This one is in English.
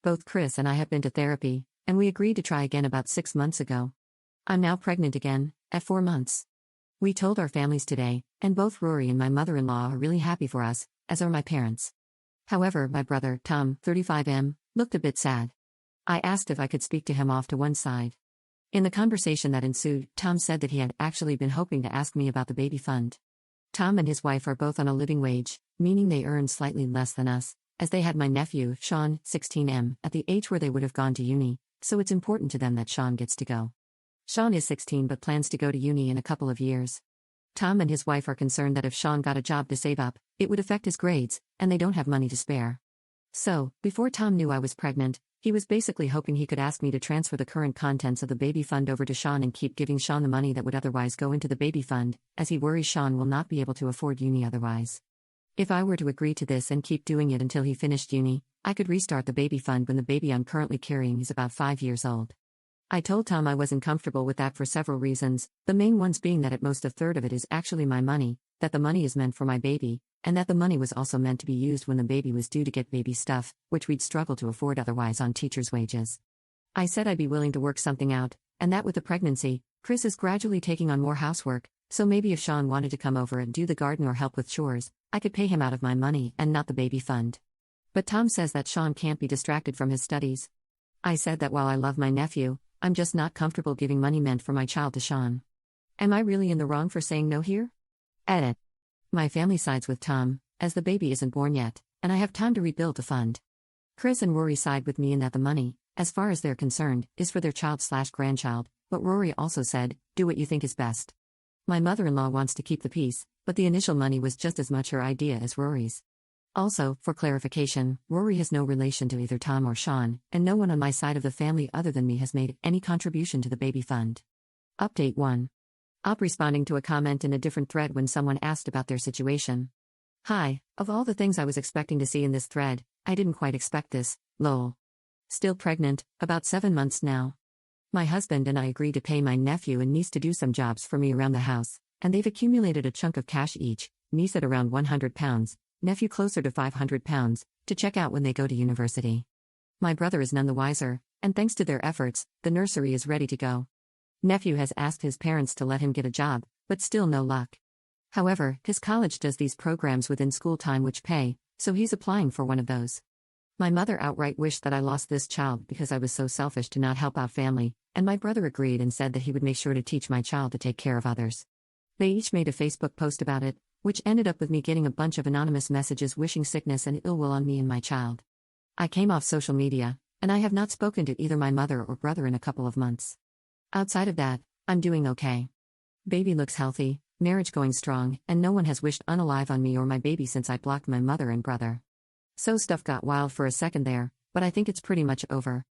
Both Chris and I have been to therapy, and we agreed to try again about 6 months ago. I'm now pregnant again, at 4 months. We told our families today, and both Rory and my mother-in-law are really happy for us, as are my parents. However, my brother, Tom, 35M, looked a bit sad. I asked if I could speak to him off to one side. In the conversation that ensued, Tom said that he had actually been hoping to ask me about the baby fund. Tom and his wife are both on a living wage, meaning they earn slightly less than us, as they had my nephew, Sean, 16M, at the age where they would have gone to uni, so it's important to them that Sean gets to go. Sean is 16 but plans to go to uni in a couple of years. Tom and his wife are concerned that if Sean got a job to save up, it would affect his grades, and they don't have money to spare. So, before Tom knew I was pregnant, he was basically hoping he could ask me to transfer the current contents of the baby fund over to Sean and keep giving Sean the money that would otherwise go into the baby fund, as he worries Sean will not be able to afford uni otherwise. If I were to agree to this and keep doing it until he finished uni, I could restart the baby fund when the baby I'm currently carrying is about 5 years old. I told Tom I wasn't comfortable with that for several reasons, the main ones being that at most a third of it is actually my money, that the money is meant for my baby, and that the money was also meant to be used when the baby was due to get baby stuff, which we'd struggle to afford otherwise on teachers' wages. I said I'd be willing to work something out, and that with the pregnancy, Chris is gradually taking on more housework, so maybe if Sean wanted to come over and do the garden or help with chores, I could pay him out of my money and not the baby fund. But Tom says that Sean can't be distracted from his studies. I said that while I love my nephew, I'm just not comfortable giving money meant for my child to Sean. Am I really in the wrong for saying no here? Edit. My family sides with Tom, as the baby isn't born yet, and I have time to rebuild the fund. Chris and Rory side with me in that the money, as far as they're concerned, is for their child/grandchild, but Rory also said, do what you think is best. My mother-in-law wants to keep the peace, but the initial money was just as much her idea as Rory's. Also, for clarification, Rory has no relation to either Tom or Sean, and no one on my side of the family other than me has made any contribution to the baby fund. Update 1. Op responding to a comment in a different thread when someone asked about their situation. Hi, of all the things I was expecting to see in this thread, I didn't quite expect this, lol. Still pregnant, about 7 months now. My husband and I agreed to pay my nephew and niece to do some jobs for me around the house, and they've accumulated a chunk of cash each, niece at around £100, nephew closer to £500, to check out when they go to university. My brother is none the wiser, and thanks to their efforts, the nursery is ready to go. Nephew has asked his parents to let him get a job, but still no luck. However, his college does these programs within school time which pay, so he's applying for one of those. My mother outright wished that I lost this child because I was so selfish to not help out family, and my brother agreed and said that he would make sure to teach my child to take care of others. They each made a Facebook post about it, which ended up with me getting a bunch of anonymous messages wishing sickness and ill will on me and my child. I came off social media, and I have not spoken to either my mother or brother in a couple of months. Outside of that, I'm doing okay. Baby looks healthy, marriage going strong, and no one has wished unalive on me or my baby since I blocked my mother and brother. So stuff got wild for a second there, but I think it's pretty much over.